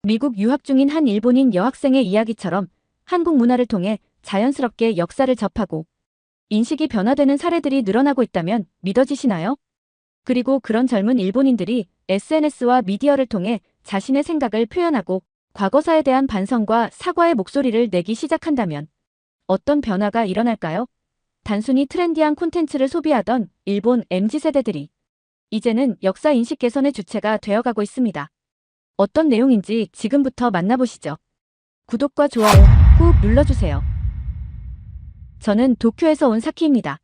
미국 유학 중인 한 일본인 여학생의 이야기처럼 한국 문화를 통해 자연스럽게 역사를 접하고 인식이 변화되는 사례들이 늘어나고 있다면 믿어지시나요? 그리고 그런 젊은 일본인들이 SNS와 미디어를 통해 자신의 생각을 표현하고 과거사에 대한 반성과 사과의 목소리를 내기 시작한다면 어떤 변화가 일어날까요? 단순히 트렌디한 콘텐츠를 소비하던 일본 MZ세대들이 이제는 역사 인식 개선의 주체가 되어가고 있습니다. 어떤 내용인지 지금부터 만나보시죠. 구독과 좋아요 꾹 눌러주세요. 저는 도쿄에서 온 사키입니다.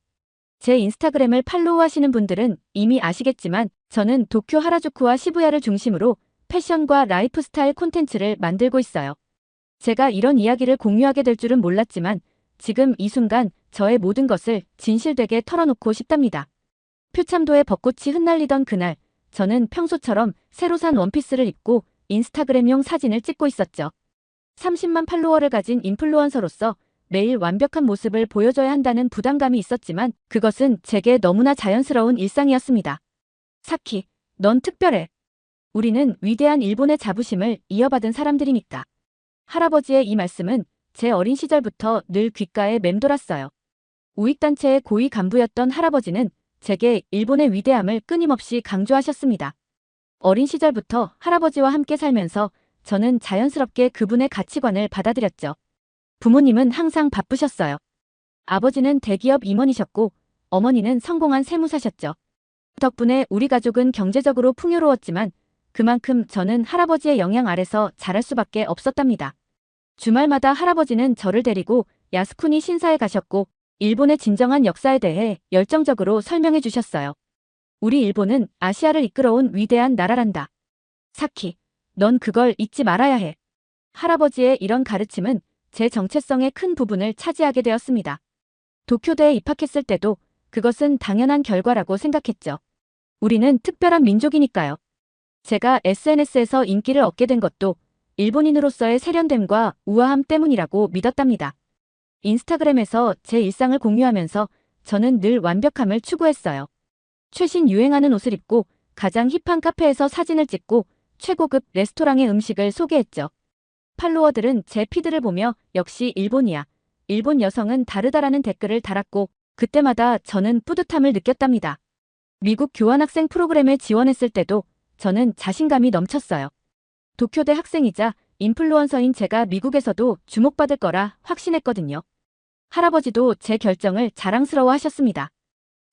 제 인스타그램을 팔로우하시는 분들은 이미 아시겠지만 저는 도쿄 하라주쿠와 시부야를 중심으로 패션과 라이프스타일 콘텐츠를 만들고 있어요. 제가 이런 이야기를 공유하게 될 줄은 몰랐지만 지금 이 순간 저의 모든 것을 진실되게 털어놓고 싶답니다. 표참도에 벚꽃이 흩날리던 그날, 저는 평소처럼 새로 산 원피스를 입고 인스타그램용 사진을 찍고 있었죠. 30만 팔로워를 가진 인플루언서로서 매일 완벽한 모습을 보여줘야 한다는 부담감이 있었지만 그것은 제게 너무나 자연스러운 일상이었습니다. 사키, 넌 특별해. 우리는 위대한 일본의 자부심을 이어받은 사람들이니까. 할아버지의 이 말씀은 제 어린 시절부터 늘 귓가에 맴돌았어요. 우익단체의 고위 간부였던 할아버지는 제게 일본의 위대함을 끊임없이 강조하셨습니다. 어린 시절부터 할아버지와 함께 살면서 저는 자연스럽게 그분의 가치관을 받아들였죠. 부모님은 항상 바쁘셨어요. 아버지는 대기업 임원이셨고 어머니는 성공한 세무사셨죠. 덕분에 우리 가족은 경제적으로 풍요로웠지만 그만큼 저는 할아버지의 영향 아래서 자랄 수밖에 없었답니다. 주말마다 할아버지는 저를 데리고 야스쿠니 신사에 가셨고 일본의 진정한 역사에 대해 열정적으로 설명해 주셨어요. 우리 일본은 아시아를 이끌어온 위대한 나라란다. 사키, 넌 그걸 잊지 말아야 해. 할아버지의 이런 가르침은 제 정체성의 큰 부분을 차지하게 되었습니다. 도쿄대에 입학했을 때도 그것은 당연한 결과라고 생각했죠. 우리는 특별한 민족이니까요. 제가 SNS에서 인기를 얻게 된 것도 일본인으로서의 세련됨과 우아함 때문이라고 믿었답니다. 인스타그램에서 제 일상을 공유하면서 저는 늘 완벽함을 추구했어요. 최신 유행하는 옷을 입고 가장 힙한 카페에서 사진을 찍고 최고급 레스토랑의 음식을 소개했죠. 팔로워들은 제 피드를 보며 역시 일본이야. 일본 여성은 다르다라는 댓글을 달았고 그때마다 저는 뿌듯함을 느꼈답니다. 미국 교환학생 프로그램에 지원했을 때도 저는 자신감이 넘쳤어요. 도쿄대 학생이자 인플루언서인 제가 미국에서도 주목받을 거라 확신했거든요. 할아버지도 제 결정을 자랑스러워 하셨습니다.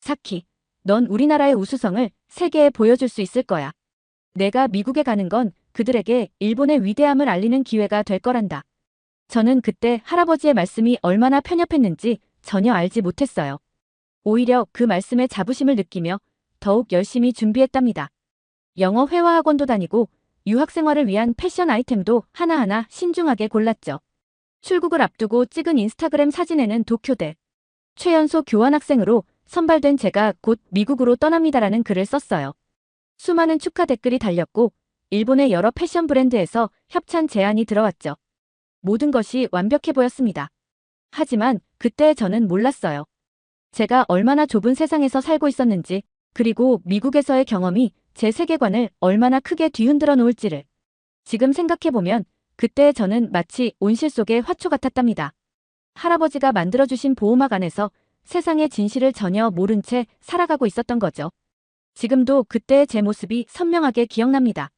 사키, 넌 우리나라의 우수성을 세계에 보여줄 수 있을 거야. 내가 미국에 가는 건 그들에게 일본의 위대함을 알리는 기회가 될 거란다. 저는 그때 할아버지의 말씀이 얼마나 편협했는지 전혀 알지 못했어요. 오히려 그 말씀에 자부심을 느끼며 더욱 열심히 준비했답니다. 영어 회화학원도 다니고 유학 생활을 위한 패션 아이템도 하나하나 신중하게 골랐죠. 출국을 앞두고 찍은 인스타그램 사진에는 도쿄대 최연소 교환학생으로 선발된 제가 곧 미국으로 떠납니다라는 글을 썼어요. 수많은 축하 댓글이 달렸고 일본의 여러 패션 브랜드에서 협찬 제안이 들어왔죠. 모든 것이 완벽해 보였습니다. 하지만 그때 저는 몰랐어요. 제가 얼마나 좁은 세상에서 살고 있었는지 그리고 미국에서의 경험이 제 세계관을 얼마나 크게 뒤흔들어 놓을지를 지금 생각해보면 그때 저는 마치 온실 속의 화초 같았답니다. 할아버지가 만들어주신 보호막 안에서 세상의 진실을 전혀 모른 채 살아가고 있었던 거죠. 지금도 그때의 제 모습이 선명하게 기억납니다.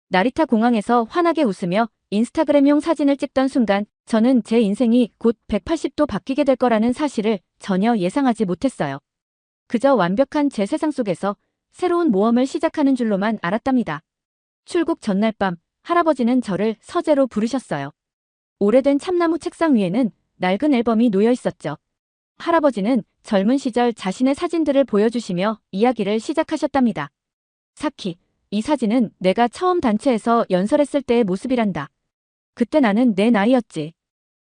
나리타 공항에서 환하게 웃으며 인스타그램용 사진을 찍던 순간 저는 제 인생이 곧 180도 바뀌게 될 거라는 사실을 전혀 예상하지 못했어요. 그저 완벽한 제 세상 속에서 새로운 모험을 시작하는 줄로만 알았답니다. 출국 전날 밤 할아버지는 저를 서재로 부르셨어요. 오래된 참나무 책상 위에는 낡은 앨범이 놓여 있었죠. 할아버지는 젊은 시절 자신의 사진들을 보여주시며 이야기를 시작하셨답니다. 사키, 이 사진은 내가 처음 단체에서 연설했을 때의 모습이란다. 그때 나는 내 나이였지.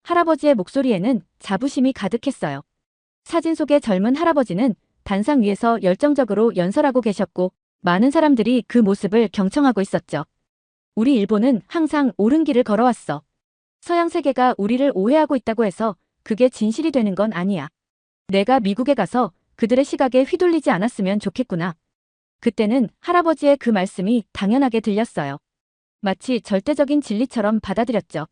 할아버지의 목소리에는 자부심이 가득했어요. 사진 속의 젊은 할아버지는 단상 위에서 열정적으로 연설하고 계셨고 많은 사람들이 그 모습을 경청하고 있었죠. 우리 일본은 항상 옳은 길을 걸어왔어. 서양 세계가 우리를 오해하고 있다고 해서 그게 진실이 되는 건 아니야. 내가 미국에 가서 그들의 시각에 휘둘리지 않았으면 좋겠구나. 그때는 할아버지의 그 말씀이 당연하게 들렸어요. 마치 절대적인 진리처럼 받아들였죠.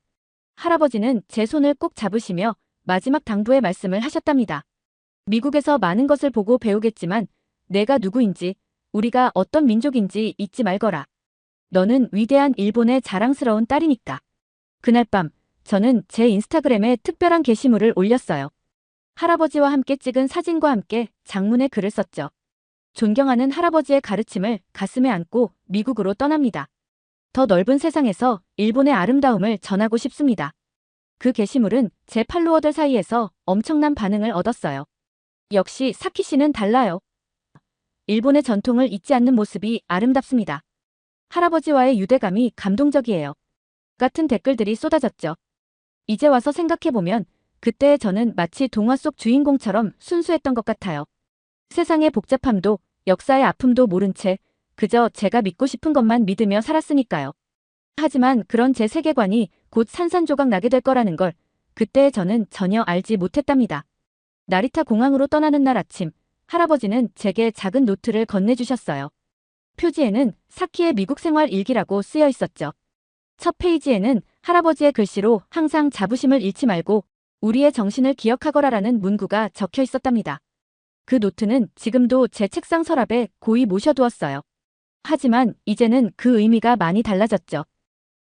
할아버지는 제 손을 꼭 잡으시며 마지막 당부의 말씀을 하셨답니다. 미국에서 많은 것을 보고 배우겠지만 내가 누구인지, 우리가 어떤 민족인지 잊지 말거라. 너는 위대한 일본의 자랑스러운 딸이니까. 그날 밤 저는 제 인스타그램에 특별한 게시물을 올렸어요. 할아버지와 함께 찍은 사진과 함께 장문의 글을 썼죠. 존경하는 할아버지의 가르침을 가슴에 안고 미국으로 떠납니다. 더 넓은 세상에서 일본의 아름다움을 전하고 싶습니다. 그 게시물은 제 팔로워들 사이에서 엄청난 반응을 얻었어요. 역시 사키 씨는 달라요. 일본의 전통을 잊지 않는 모습이 아름답습니다. 할아버지와의 유대감이 감동적이에요. 같은 댓글들이 쏟아졌죠. 이제 와서 생각해보면 그때의 저는 마치 동화 속 주인공처럼 순수했던 것 같아요. 세상의 복잡함도 역사의 아픔도 모른 채 그저 제가 믿고 싶은 것만 믿으며 살았으니까요. 하지만 그런 제 세계관이 곧 산산조각 나게 될 거라는 걸 그때의 저는 전혀 알지 못했답니다. 나리타 공항으로 떠나는 날 아침, 할아버지는 제게 작은 노트를 건네주셨어요. 표지에는 사키의 미국 생활 일기라고 쓰여 있었죠. 첫 페이지에는 할아버지의 글씨로 항상 자부심을 잃지 말고 우리의 정신을 기억하거라라는 문구가 적혀 있었답니다. 그 노트는 지금도 제 책상 서랍에 고이 모셔두었어요. 하지만 이제는 그 의미가 많이 달라졌죠.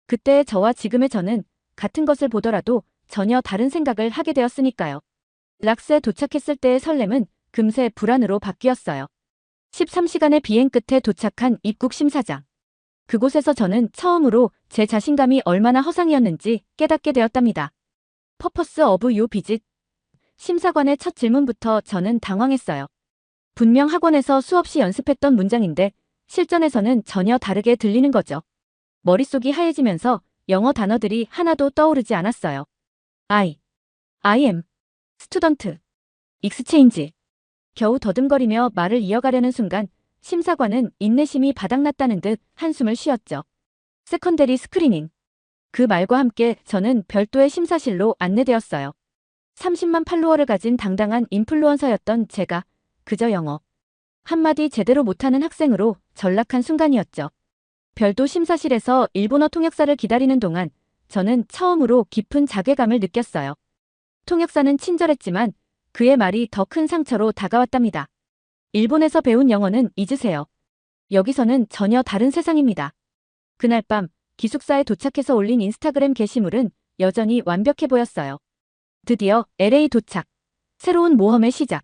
그때의 저와 지금의 저는 같은 것을 보더라도 전혀 다른 생각을 하게 되었으니까요. 락스에 도착했을 때의 설렘은 금세 불안으로 바뀌었어요. 13시간의 비행 끝에 도착한 입국 심사장. 그곳에서 저는 처음으로 제 자신감이 얼마나 허상이었는지 깨닫게 되었답니다. 퍼퍼스 오브 요 비짓. 심사관의 첫 질문부터 저는 당황했어요. 분명 학원에서 수없이 연습했던 문장인데 실전에서는 전혀 다르게 들리는 거죠. 머릿속이 하얘지면서 영어 단어들이 하나도 떠오르지 않았어요. I am, student, exchange. 겨우 더듬거리며 말을 이어가려는 순간 심사관은 인내심이 바닥났다는 듯 한숨을 쉬었죠. 세컨데리 스크리닝. 그 말과 함께 저는 별도의 심사실로 안내되었어요. 30만 팔로워를 가진 당당한 인플루언서였던 제가 그저 영어 한마디 제대로 못하는 학생으로 전락한 순간이었죠. 별도 심사실에서 일본어 통역사를 기다리는 동안 저는 처음으로 깊은 자괴감을 느꼈어요. 통역사는 친절했지만 그의 말이 더 큰 상처로 다가왔답니다. 일본에서 배운 영어는 잊으세요. 여기서는 전혀 다른 세상입니다. 그날 밤 기숙사에 도착해서 올린 인스타그램 게시물은 여전히 완벽해 보였어요. 드디어 LA 도착. 새로운 모험의 시작.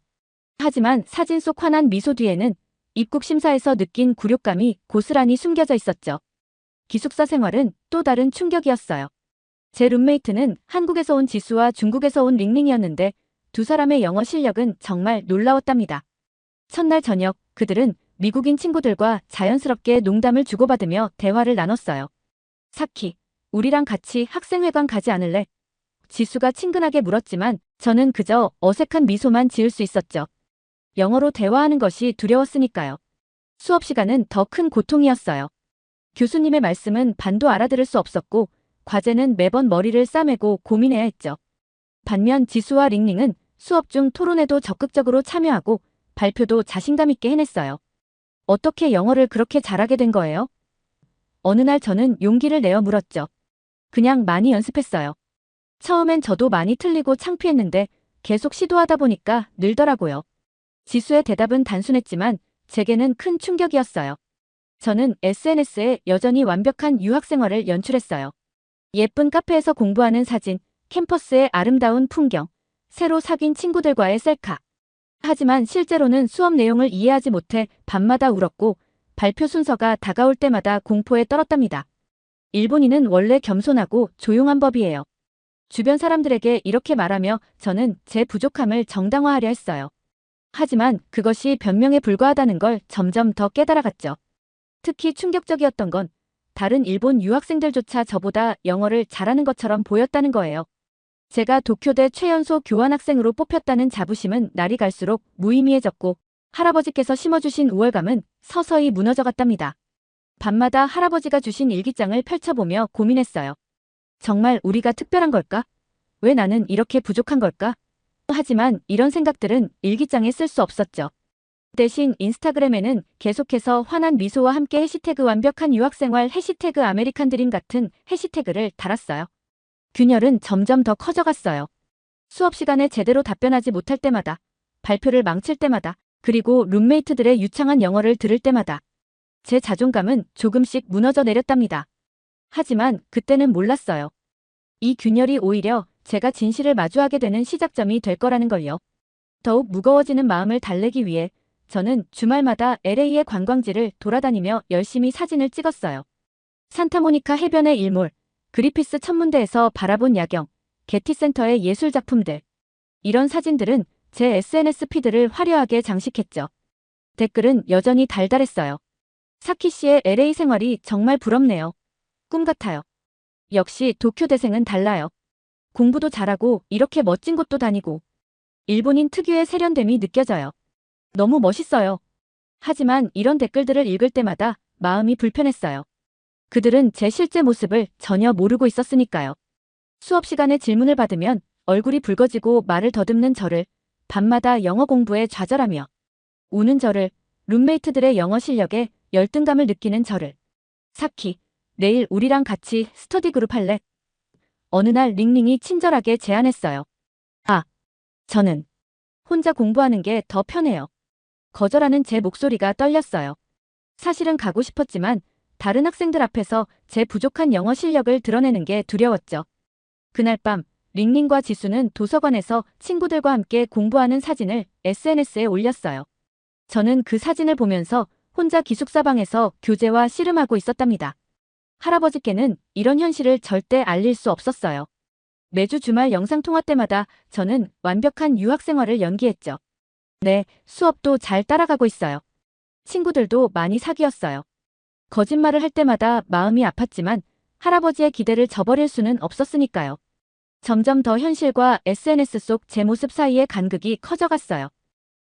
하지만 사진 속 환한 미소 뒤에는 입국 심사에서 느낀 굴욕감이 고스란히 숨겨져 있었죠. 기숙사 생활은 또 다른 충격이었어요. 제 룸메이트는 한국에서 온 지수와 중국에서 온 링링이었는데 두 사람의 영어 실력은 정말 놀라웠답니다. 첫날 저녁 그들은 미국인 친구들과 자연스럽게 농담을 주고받으며 대화를 나눴어요. 사키, 우리랑 같이 학생회관 가지 않을래? 지수가 친근하게 물었지만 저는 그저 어색한 미소만 지을 수 있었죠. 영어로 대화하는 것이 두려웠으니까요. 수업 시간은 더 큰 고통이었어요. 교수님의 말씀은 반도 알아들을 수 없었고 과제는 매번 머리를 싸매고 고민해야 했죠. 반면 지수와 링링은 수업 중 토론에도 적극적으로 참여하고 발표도 자신감 있게 해냈어요. 어떻게 영어를 그렇게 잘하게 된 거예요? 어느 날 저는 용기를 내어 물었죠. 그냥 많이 연습했어요. 처음엔 저도 많이 틀리고 창피했는데 계속 시도하다 보니까 늘더라고요. 지수의 대답은 단순했지만 제게는 큰 충격이었어요. 저는 SNS에 여전히 완벽한 유학 생활을 연출했어요. 예쁜 카페에서 공부하는 사진, 캠퍼스의 아름다운 풍경, 새로 사귄 친구들과의 셀카. 하지만 실제로는 수업 내용을 이해하지 못해 밤마다 울었고 발표 순서가 다가올 때마다 공포에 떨었답니다. 일본인은 원래 겸손하고 조용한 법이에요. 주변 사람들에게 이렇게 말하며 저는 제 부족함을 정당화하려 했어요. 하지만 그것이 변명에 불과하다는 걸 점점 더 깨달아갔죠. 특히 충격적이었던 건 다른 일본 유학생들조차 저보다 영어를 잘하는 것처럼 보였다는 거예요. 제가 도쿄대 최연소 교환학생으로 뽑혔다는 자부심은 날이 갈수록 무의미해졌고 할아버지께서 심어주신 우월감은 서서히 무너져갔답니다. 밤마다 할아버지가 주신 일기장을 펼쳐보며 고민했어요. 정말 우리가 특별한 걸까? 왜 나는 이렇게 부족한 걸까? 하지만 이런 생각들은 일기장에 쓸 수 없었죠. 대신 인스타그램에는 계속해서 환한 미소와 함께 해시태그 완벽한 유학생활, 해시태그 아메리칸드림 같은 해시태그를 달았어요. 균열은 점점 더 커져갔어요. 수업 시간에 제대로 답변하지 못할 때마다, 발표를 망칠 때마다, 그리고 룸메이트들의 유창한 영어를 들을 때마다 제 자존감은 조금씩 무너져 내렸답니다. 하지만 그때는 몰랐어요. 이 균열이 오히려 제가 진실을 마주하게 되는 시작점이 될 거라는 걸요. 더욱 무거워지는 마음을 달래기 위해 저는 주말마다 LA의 관광지를 돌아다니며 열심히 사진을 찍었어요. 산타모니카 해변의 일몰, 그리피스 천문대에서 바라본 야경, 게티센터의 예술작품들. 이런 사진들은 제 SNS 피드를 화려하게 장식했죠. 댓글은 여전히 달달했어요. 사키 씨의 LA 생활이 정말 부럽네요. 꿈 같아요. 역시 도쿄대생은 달라요. 공부도 잘하고 이렇게 멋진 곳도 다니고. 일본인 특유의 세련됨이 느껴져요. 너무 멋있어요. 하지만 이런 댓글들을 읽을 때마다 마음이 불편했어요. 그들은 제 실제 모습을 전혀 모르고 있었으니까요. 수업 시간에 질문을 받으면 얼굴이 붉어지고 말을 더듬는 저를, 밤마다 영어 공부에 좌절하며 우는 저를, 룸메이트들의 영어 실력에 열등감을 느끼는 저를. 사키, 내일 우리랑 같이 스터디 그룹 할래? 어느 날 링링이 친절하게 제안했어요. 아, 저는 혼자 공부하는 게 더 편해요. 거절하는 제 목소리가 떨렸어요. 사실은 가고 싶었지만 다른 학생들 앞에서 제 부족한 영어 실력을 드러내는 게 두려웠죠. 그날 밤 링링과 지수는 도서관에서 친구들과 함께 공부하는 사진을 SNS에 올렸어요. 저는 그 사진을 보면서 혼자 기숙사방에서 교재와 씨름하고 있었답니다. 할아버지께는 이런 현실을 절대 알릴 수 없었어요. 매주 주말 영상통화 때마다 저는 완벽한 유학생활을 연기했죠. 네, 수업도 잘 따라가고 있어요. 친구들도 많이 사귀었어요. 거짓말을 할 때마다 마음이 아팠지만 할아버지의 기대를 저버릴 수는 없었으니까요. 점점 더 현실과 SNS 속 제 모습 사이의 간극이 커져갔어요.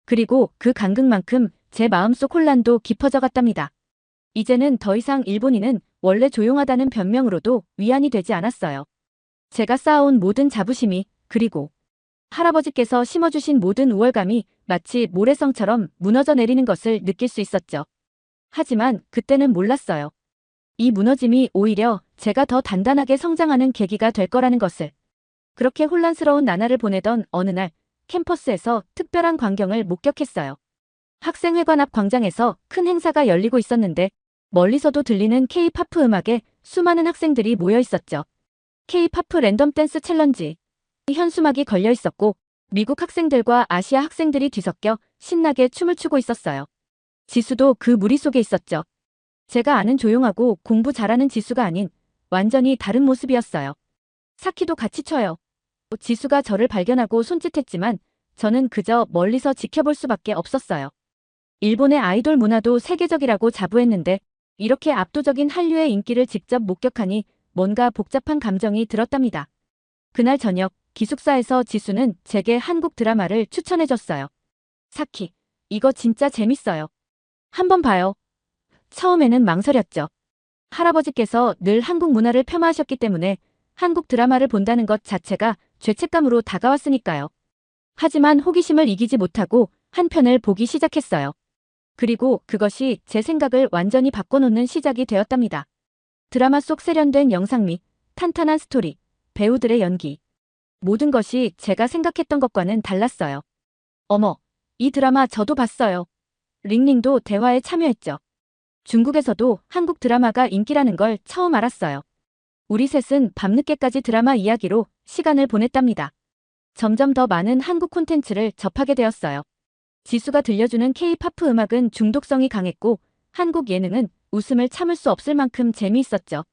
그리고 그 간극만큼 제 마음속 혼란도 깊어져 갔답니다. 이제는 더 이상 일본인은 원래 조용하다는 변명으로도 위안이 되지 않았어요. 제가 쌓아온 모든 자부심이, 그리고 할아버지께서 심어주신 모든 우월감이 마치 모래성처럼 무너져 내리는 것을 느낄 수 있었죠. 하지만 그때는 몰랐어요. 이 무너짐이 오히려 제가 더 단단하게 성장하는 계기가 될 거라는 것을. 그렇게 혼란스러운 나날을 보내던 어느 날 캠퍼스에서 특별한 광경을 목격했어요. 학생회관 앞 광장에서 큰 행사가 열리고 있었는데 멀리서도 들리는 K-팝 음악에 수많은 학생들이 모여 있었죠. K-팝 랜덤 댄스 챌린지. 현수막이 걸려 있었고 미국 학생들과 아시아 학생들이 뒤섞여 신나게 춤을 추고 있었어요. 지수도 그 무리 속에 있었죠. 제가 아는 조용하고 공부 잘하는 지수가 아닌 완전히 다른 모습이었어요. 사키도 같이 춰요. 지수가 저를 발견하고 손짓했지만 저는 그저 멀리서 지켜볼 수밖에 없었어요. 일본의 아이돌 문화도 세계적이라고 자부했는데 이렇게 압도적인 한류의 인기를 직접 목격하니 뭔가 복잡한 감정이 들었답니다. 그날 저녁 기숙사에서 지수는 제게 한국 드라마를 추천해줬어요. 사키, 이거 진짜 재밌어요. 한번 봐요. 처음에는 망설였죠. 할아버지께서 늘 한국 문화를 폄하하셨기 때문에 한국 드라마를 본다는 것 자체가 죄책감으로 다가왔으니까요. 하지만 호기심을 이기지 못하고 한 편을 보기 시작했어요. 그리고 그것이 제 생각을 완전히 바꿔놓는 시작이 되었답니다. 드라마 속 세련된 영상미, 탄탄한 스토리, 배우들의 연기. 모든 것이 제가 생각했던 것과는 달랐어요. 어머, 이 드라마 저도 봤어요. 링링도 대화에 참여했죠. 중국에서도 한국 드라마가 인기라는 걸 처음 알았어요. 우리 셋은 밤늦게까지 드라마 이야기로 시간을 보냈답니다. 점점 더 많은 한국 콘텐츠를 접하게 되었어요. 지수가 들려주는 K-팝 음악은 중독성이 강했고 한국 예능은 웃음을 참을 수 없을 만큼 재미있었죠.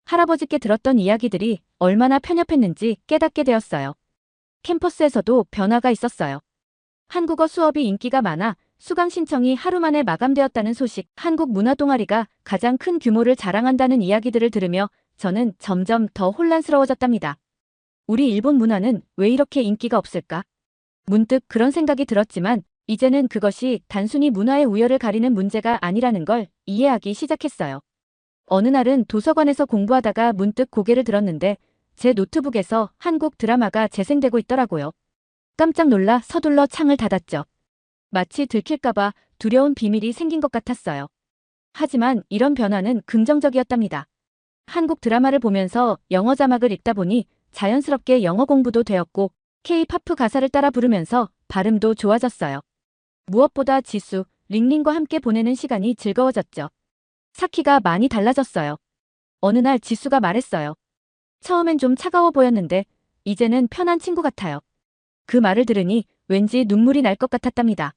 할아버지께 들었던 이야기들이 얼마나 편협했는지 깨닫게 되었어요. 캠퍼스에서도 변화가 있었어요. 한국어 수업이 인기가 많아 수강 신청이 하루 만에 마감되었다는 소식, 한국 문화 동아리가 가장 큰 규모를 자랑한다는 이야기들을 들으며 저는 점점 더 혼란스러워졌답니다. 우리 일본 문화는 왜 이렇게 인기가 없을까? 문득 그런 생각이 들었지만 이제는 그것이 단순히 문화의 우열을 가리는 문제가 아니라는 걸 이해하기 시작했어요. 어느 날은 도서관에서 공부하다가 문득 고개를 들었는데 제 노트북에서 한국 드라마가 재생되고 있더라고요. 깜짝 놀라 서둘러 창을 닫았죠. 마치 들킬까봐 두려운 비밀이 생긴 것 같았어요. 하지만 이런 변화는 긍정적이었답니다. 한국 드라마를 보면서 영어 자막을 읽다 보니 자연스럽게 영어 공부도 되었고 K-팝 가사를 따라 부르면서 발음도 좋아졌어요. 무엇보다 지수, 링링과 함께 보내는 시간이 즐거워졌죠. 사키가 많이 달라졌어요. 어느 날 지수가 말했어요. 처음엔 좀 차가워 보였는데 이제는 편한 친구 같아요. 그 말을 들으니 왠지 눈물이 날 것 같았답니다.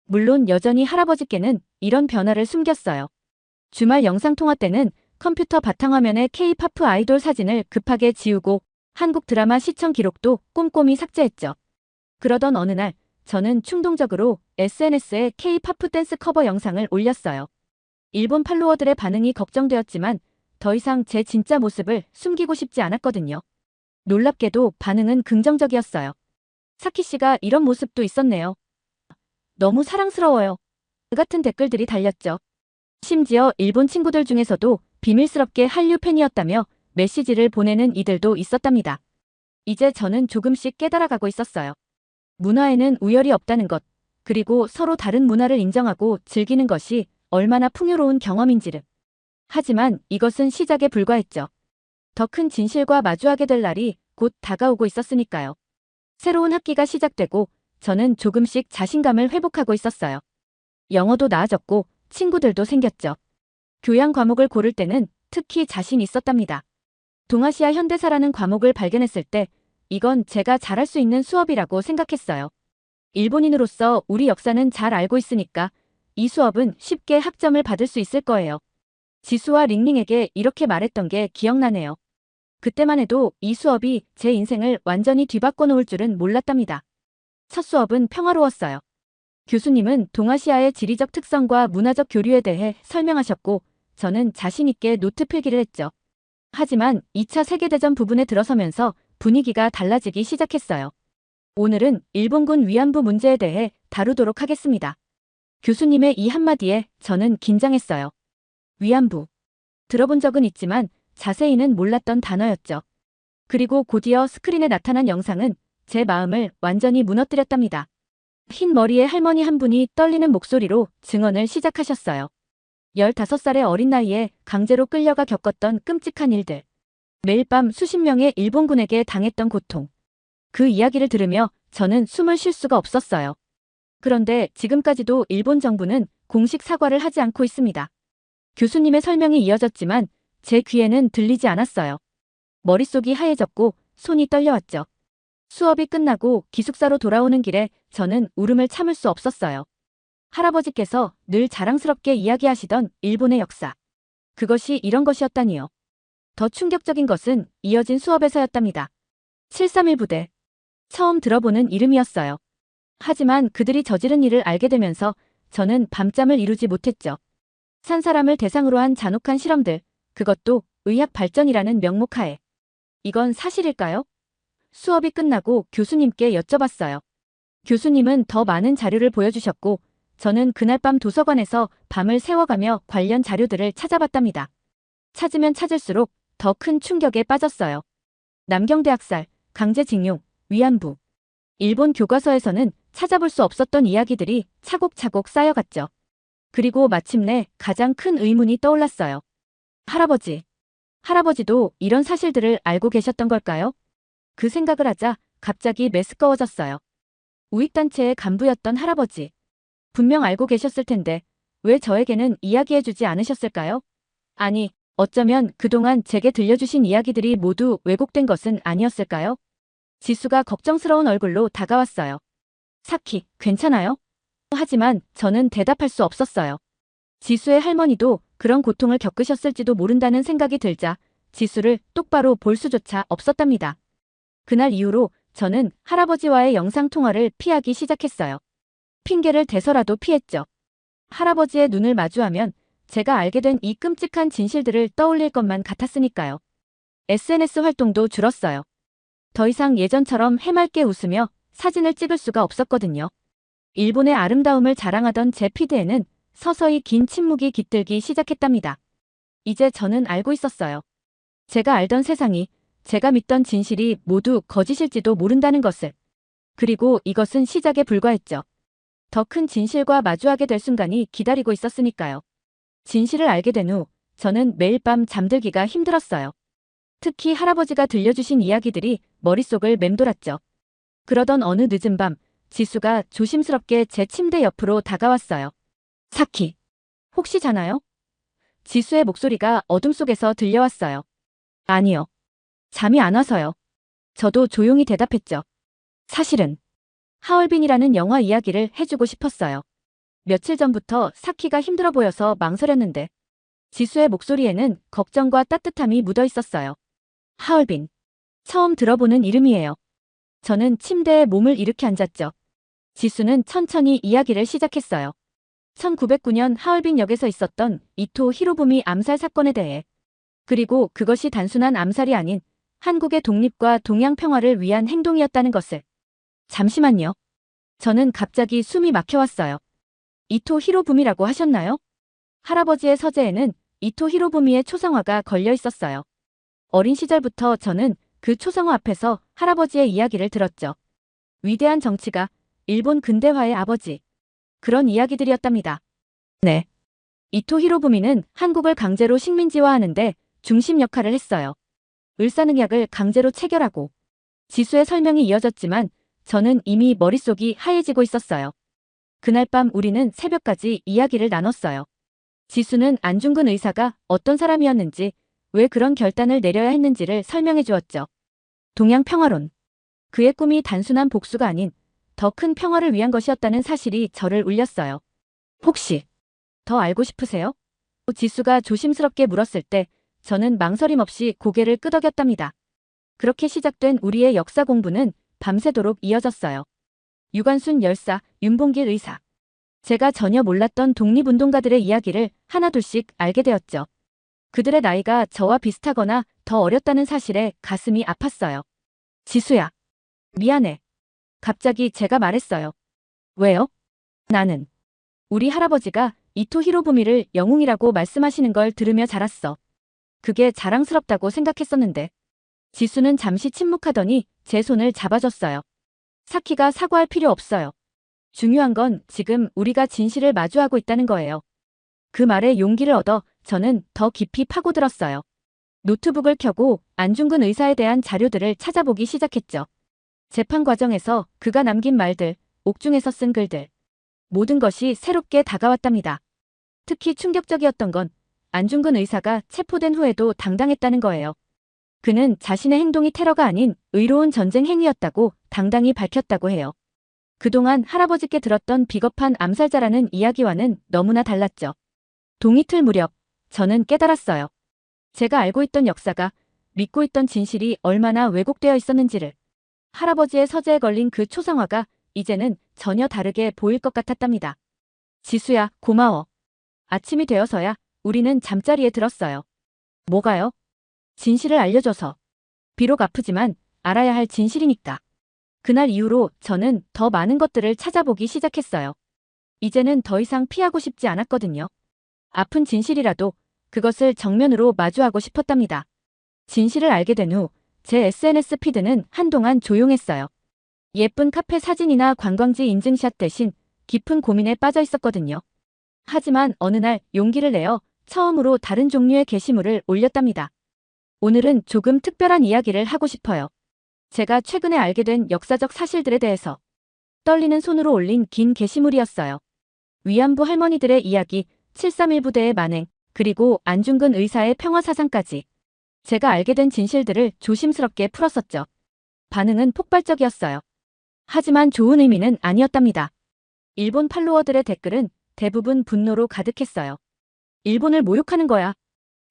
물론 여전히 할아버지께는 이런 변화를 숨겼어요. 주말 영상통화 때는 컴퓨터 바탕화면에 K-팝 아이돌 사진을 급하게 지우고 한국 드라마 시청 기록도 꼼꼼히 삭제했죠. 그러던 어느 날 저는 충동적으로 SNS에 K-팝 댄스 커버 영상을 올렸어요. 일본 팔로워들의 반응이 걱정되었지만 더 이상 제 진짜 모습을 숨기고 싶지 않았거든요. 놀랍게도 반응은 긍정적이었어요. 사키 씨가 이런 모습도 있었네요. 너무 사랑스러워요. 그 같은 댓글들이 달렸죠. 심지어 일본 친구들 중에서도 비밀스럽게 한류 팬이었다며 메시지를 보내는 이들도 있었답니다. 이제 저는 조금씩 깨달아가고 있었어요. 문화에는 우열이 없다는 것, 그리고 서로 다른 문화를 인정하고 즐기는 것이 얼마나 풍요로운 경험인지를. 하지만 이것은 시작에 불과했죠. 더 큰 진실과 마주하게 될 날이 곧 다가오고 있었으니까요. 새로운 학기가 시작되고 저는 조금씩 자신감을 회복하고 있었어요. 영어도 나아졌고 친구들도 생겼죠. 교양 과목을 고를 때는 특히 자신 있었답니다. 동아시아 현대사라는 과목을 발견했을 때 이건 제가 잘할 수 있는 수업이라고 생각했어요. 일본인으로서 우리 역사는 잘 알고 있으니까 이 수업은 쉽게 학점을 받을 수 있을 거예요. 지수와 링링에게 이렇게 말했던 게 기억나네요. 그때만 해도 이 수업이 제 인생을 완전히 뒤바꿔 놓을 줄은 몰랐답니다. 첫 수업은 평화로웠어요. 교수님은 동아시아의 지리적 특성과 문화적 교류에 대해 설명하셨고 저는 자신 있게 노트 필기를 했죠. 하지만 2차 세계대전 부분에 들어서면서 분위기가 달라지기 시작했어요. 오늘은 일본군 위안부 문제에 대해 다루도록 하겠습니다. 교수님의 이 한마디에 저는 긴장했어요. 위안부. 들어본 적은 있지만 자세히는 몰랐던 단어였죠. 그리고 곧이어 스크린에 나타난 영상은 제 마음을 완전히 무너뜨렸답니다. 흰 머리의 할머니 한 분이 떨리는 목소리로 증언을 시작하셨어요. 15살의 어린 나이에 강제로 끌려가 겪었던 끔찍한 일들. 매일 밤 수십 명의 일본군에게 당했던 고통. 그 이야기를 들으며 저는 숨을 쉴 수가 없었어요. 그런데 지금까지도 일본 정부는 공식 사과를 하지 않고 있습니다. 교수님의 설명이 이어졌지만 제 귀에는 들리지 않았어요. 머릿속이 하얘졌고 손이 떨려왔죠. 수업이 끝나고 기숙사로 돌아오는 길에 저는 울음을 참을 수 없었어요. 할아버지께서 늘 자랑스럽게 이야기하시던 일본의 역사. 그것이 이런 것이었다니요. 더 충격적인 것은 이어진 수업에서였답니다. 731 부대. 처음 들어보는 이름이었어요. 하지만 그들이 저지른 일을 알게 되면서 저는 밤잠을 이루지 못했죠. 산 사람을 대상으로 한 잔혹한 실험들, 그것도 의학 발전이라는 명목하에. 이건 사실일까요? 수업이 끝나고 교수님께 여쭤봤어요. 교수님은 더 많은 자료를 보여주셨고 저는 그날 밤 도서관에서 밤을 새워가며 관련 자료들을 찾아봤답니다. 찾으면 찾을수록 더 큰 충격에 빠졌어요. 남경대 학살, 강제징용, 위안부. 일본 교과서에서는 찾아볼 수 없었던 이야기들이 차곡차곡 쌓여갔죠. 그리고 마침내 가장 큰 의문이 떠올랐어요. 할아버지. 할아버지도 이런 사실들을 알고 계셨던 걸까요? 그 생각을 하자 갑자기 메스꺼워졌어요. 우익단체의 간부였던 할아버지. 분명 알고 계셨을 텐데 왜 저에게는 이야기해주지 않으셨을까요? 아니, 어쩌면 그동안 제게 들려주신 이야기들이 모두 왜곡된 것은 아니었을까요? 지수가 걱정스러운 얼굴로 다가왔어요. 사키, 괜찮아요? 하지만 저는 대답할 수 없었어요. 지수의 할머니도 그런 고통을 겪으셨을지도 모른다는 생각이 들자 지수를 똑바로 볼 수조차 없었답니다. 그날 이후로 저는 할아버지와의 영상통화를 피하기 시작했어요. 핑계를 대서라도 피했죠. 할아버지의 눈을 마주하면 제가 알게 된 이 끔찍한 진실들을 떠올릴 것만 같았으니까요. SNS 활동도 줄었어요. 더 이상 예전처럼 해맑게 웃으며 사진을 찍을 수가 없었거든요. 일본의 아름다움을 자랑하던 제 피드에는 서서히 긴 침묵이 깃들기 시작했답니다. 이제 저는 알고 있었어요. 제가 알던 세상이, 제가 믿던 진실이 모두 거짓일지도 모른다는 것을. 그리고 이것은 시작에 불과했죠. 더 큰 진실과 마주하게 될 순간이 기다리고 있었으니까요. 진실을 알게 된 후 저는 매일 밤 잠들기가 힘들었어요. 특히 할아버지가 들려주신 이야기들이 머릿속을 맴돌았죠. 그러던 어느 늦은 밤, 지수가 조심스럽게 제 침대 옆으로 다가왔어요. 사키, 혹시 자나요? 지수의 목소리가 어둠 속에서 들려왔어요. 아니요. 잠이 안 와서요. 저도 조용히 대답했죠. 사실은 하얼빈이라는 영화 이야기를 해주고 싶었어요. 며칠 전부터 사키가 힘들어 보여서 망설였는데 지수의 목소리에는 걱정과 따뜻함이 묻어 있었어요. 하얼빈. 처음 들어보는 이름이에요. 저는 침대에 몸을 일으켜 앉았죠. 지수는 천천히 이야기를 시작했어요. 1909년 하얼빈 역에서 있었던 이토 히로부미 암살 사건에 대해, 그리고 그것이 단순한 암살이 아닌 한국의 독립과 동양 평화를 위한 행동이었다는 것을. 잠시만요. 저는 갑자기 숨이 막혀왔어요. 이토 히로부미라고 하셨나요? 할아버지의 서재에는 이토 히로부미의 초상화가 걸려 있었어요. 어린 시절부터 저는 그 초상화 앞에서 할아버지의 이야기를 들었죠. 위대한 정치가, 일본 근대화의 아버지. 그런 이야기들이었답니다. 네. 이토 히로부미는 한국을 강제로 식민지화하는데 중심 역할을 했어요. 을사능약을 강제로 체결하고. 지수의 설명이 이어졌지만 저는 이미 머릿속이 하얘지고 있었어요. 그날 밤 우리는 새벽까지 이야기를 나눴어요. 지수는 안중근 의사가 어떤 사람이었는지, 왜 그런 결단을 내려야 했는지를 설명해 주었죠. 동양 평화론. 그의 꿈이 단순한 복수가 아닌 더 큰 평화를 위한 것이었다는 사실이 저를 울렸어요. 혹시 더 알고 싶으세요? 지수가 조심스럽게 물었을 때 저는 망설임 없이 고개를 끄덕였답니다. 그렇게 시작된 우리의 역사 공부는 밤새도록 이어졌어요. 유관순 열사, 윤봉길 의사. 제가 전혀 몰랐던 독립운동가들의 이야기를 하나둘씩 알게 되었죠. 그들의 나이가 저와 비슷하거나 더 어렸다는 사실에 가슴이 아팠어요. 지수야. 미안해. 갑자기 제가 말했어요. 왜요? 나는 우리 할아버지가 이토 히로부미를 영웅이라고 말씀하시는 걸 들으며 자랐어. 그게 자랑스럽다고 생각했었는데. 지수는 잠시 침묵하더니 제 손을 잡아줬어요. 사키가 사과할 필요 없어요. 중요한 건 지금 우리가 진실을 마주하고 있다는 거예요. 그 말에 용기를 얻어 저는 더 깊이 파고들었어요. 노트북을 켜고 안중근 의사에 대한 자료들을 찾아보기 시작했죠. 재판 과정에서 그가 남긴 말들, 옥중에서 쓴 글들. 모든 것이 새롭게 다가왔답니다. 특히 충격적이었던 건 안중근 의사가 체포된 후에도 당당했다는 거예요. 그는 자신의 행동이 테러가 아닌 의로운 전쟁 행위였다고 당당히 밝혔다고 해요. 그동안 할아버지께 들었던 비겁한 암살자라는 이야기와는 너무나 달랐죠. 동이틀 무렵 저는 깨달았어요. 제가 알고 있던 역사가, 믿고 있던 진실이 얼마나 왜곡되어 있었는지를. 할아버지의 서재에 걸린 그 초상화가 이제는 전혀 다르게 보일 것 같았답니다. 지수야, 고마워. 아침이 되어서야 우리는 잠자리에 들었어요. 뭐가요? 진실을 알려줘서. 비록 아프지만 알아야 할 진실이니까. 그날 이후로 저는 더 많은 것들을 찾아보기 시작했어요. 이제는 더 이상 피하고 싶지 않았거든요. 아픈 진실이라도 그것을 정면으로 마주하고 싶었답니다. 진실을 알게 된 후 제 SNS 피드는 한동안 조용했어요. 예쁜 카페 사진이나 관광지 인증샷 대신 깊은 고민에 빠져 있었거든요. 하지만 어느 날 용기를 내어 처음으로 다른 종류의 게시물을 올렸답니다. 오늘은 조금 특별한 이야기를 하고 싶어요. 제가 최근에 알게 된 역사적 사실들에 대해서. 떨리는 손으로 올린 긴 게시물이었어요. 위안부 할머니들의 이야기, 7.3 부대의 만행, 그리고 안중근 의사의 평화사상까지. 제가 알게 된 진실들을 조심스럽게 풀었었죠. 반응은 폭발적이었어요. 하지만 좋은 의미는 아니었답니다. 일본 팔로워들의 댓글은 대부분 분노로 가득했어요. 일본을 모욕하는 거야.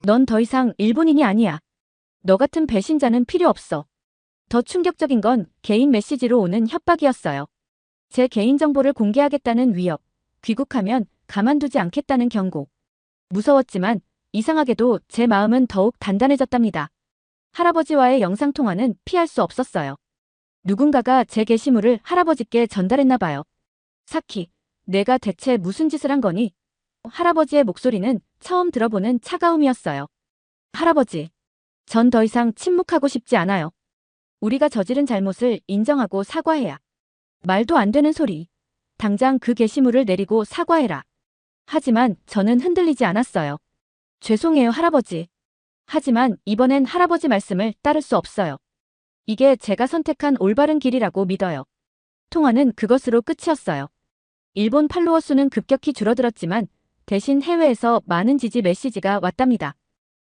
넌 더 이상 일본인이 아니야. 너 같은 배신자는 필요 없어. 더 충격적인 건 개인 메시지로 오는 협박이었어요. 제 개인정보를 공개하겠다는 위협, 귀국하면 가만두지 않겠다는 경고. 무서웠지만 이상하게도 제 마음은 더욱 단단해졌답니다. 할아버지와의 영상통화는 피할 수 없었어요. 누군가가 제 게시물을 할아버지께 전달했나 봐요. 사키, 내가 대체 무슨 짓을 한 거니? 할아버지의 목소리는 처음 들어보는 차가움이었어요. 할아버지, 전 더 이상 침묵하고 싶지 않아요. 우리가 저지른 잘못을 인정하고 사과해야. 말도 안 되는 소리. 당장 그 게시물을 내리고 사과해라. 하지만 저는 흔들리지 않았어요. 죄송해요, 할아버지. 하지만 이번엔 할아버지 말씀을 따를 수 없어요. 이게 제가 선택한 올바른 길이라고 믿어요. 통화는 그것으로 끝이었어요. 일본 팔로워 수는 급격히 줄어들었지만 대신 해외에서 많은 지지 메시지가 왔답니다.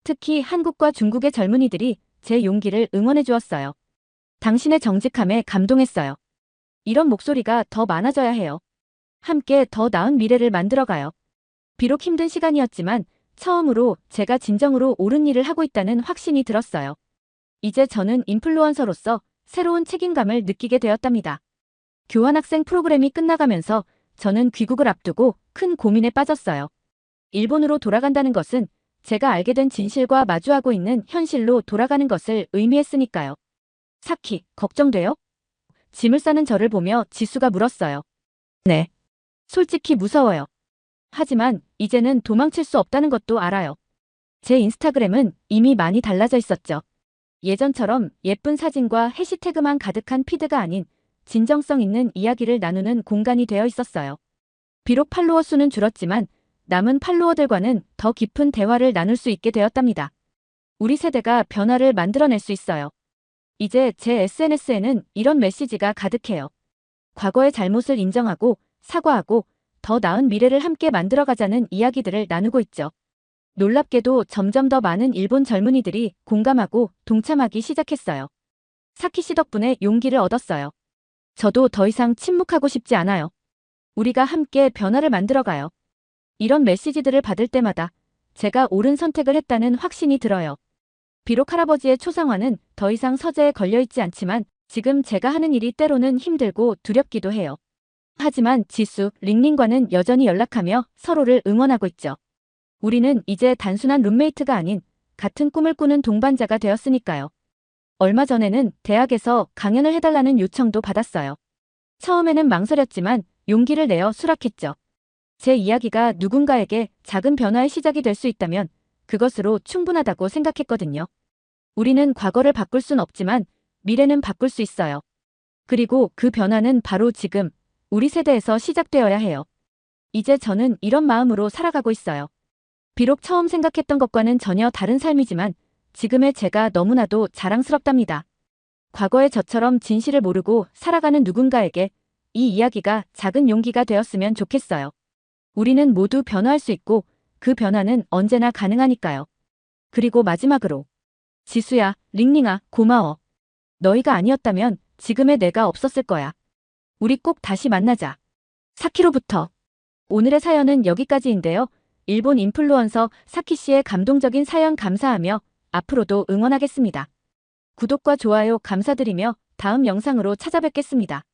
특히 한국과 중국의 젊은이들이 제 용기를 응원해 주었어요. 당신의 정직함에 감동했어요. 이런 목소리가 더 많아져야 해요. 함께 더 나은 미래를 만들어가요. 비록 힘든 시간이었지만 처음으로 제가 진정으로 옳은 일을 하고 있다는 확신이 들었어요. 이제 저는 인플루언서로서 새로운 책임감을 느끼게 되었답니다. 교환학생 프로그램이 끝나가면서 저는 귀국을 앞두고 큰 고민에 빠졌어요. 일본으로 돌아간다는 것은 제가 알게 된 진실과 마주하고 있는 현실로 돌아가는 것을 의미했으니까요. 사키, 걱정돼요? 짐을 싸는 저를 보며 지수가 물었어요. 네. 솔직히 무서워요. 하지만 이제는 도망칠 수 없다는 것도 알아요. 제 인스타그램은 이미 많이 달라져 있었죠. 예전처럼 예쁜 사진과 해시태그만 가득한 피드가 아닌 진정성 있는 이야기를 나누는 공간이 되어 있었어요. 비록 팔로워 수는 줄었지만 남은 팔로워들과는 더 깊은 대화를 나눌 수 있게 되었답니다. 우리 세대가 변화를 만들어낼 수 있어요. 이제 제 SNS에는 이런 메시지가 가득해요. 과거의 잘못을 인정하고 사과하고 더 나은 미래를 함께 만들어가자는 이야기들을 나누고 있죠. 놀랍게도 점점 더 많은 일본 젊은이들이 공감하고 동참하기 시작했어요. 사키 씨 덕분에 용기를 얻었어요. 저도 더 이상 침묵하고 싶지 않아요. 우리가 함께 변화를 만들어가요. 이런 메시지들을 받을 때마다 제가 옳은 선택을 했다는 확신이 들어요. 비록 할아버지의 초상화는 더 이상 서재에 걸려있지 않지만 지금 제가 하는 일이 때로는 힘들고 두렵기도 해요. 하지만 지수, 링링과는 여전히 연락하며 서로를 응원하고 있죠. 우리는 이제 단순한 룸메이트가 아닌 같은 꿈을 꾸는 동반자가 되었으니까요. 얼마 전에는 대학에서 강연을 해달라는 요청도 받았어요. 처음에는 망설였지만 용기를 내어 수락했죠. 제 이야기가 누군가에게 작은 변화의 시작이 될 수 있다면 그것으로 충분하다고 생각했거든요. 우리는 과거를 바꿀 순 없지만 미래는 바꿀 수 있어요. 그리고 그 변화는 바로 지금 우리 세대에서 시작되어야 해요. 이제 저는 이런 마음으로 살아가고 있어요. 비록 처음 생각했던 것과는 전혀 다른 삶이지만 지금의 제가 너무나도 자랑스럽답니다. 과거의 저처럼 진실을 모르고 살아가는 누군가에게 이 이야기가 작은 용기가 되었으면 좋겠어요. 우리는 모두 변화할 수 있고 그 변화는 언제나 가능하니까요. 그리고 마지막으로 지수야, 링링아, 고마워. 너희가 아니었다면 지금의 내가 없었을 거야. 우리 꼭 다시 만나자. 사키로부터. 오늘의 사연은 여기까지인데요. 일본 인플루언서 사키 씨의 감동적인 사연 감사하며 앞으로도 응원하겠습니다. 구독과 좋아요 감사드리며 다음 영상으로 찾아뵙겠습니다.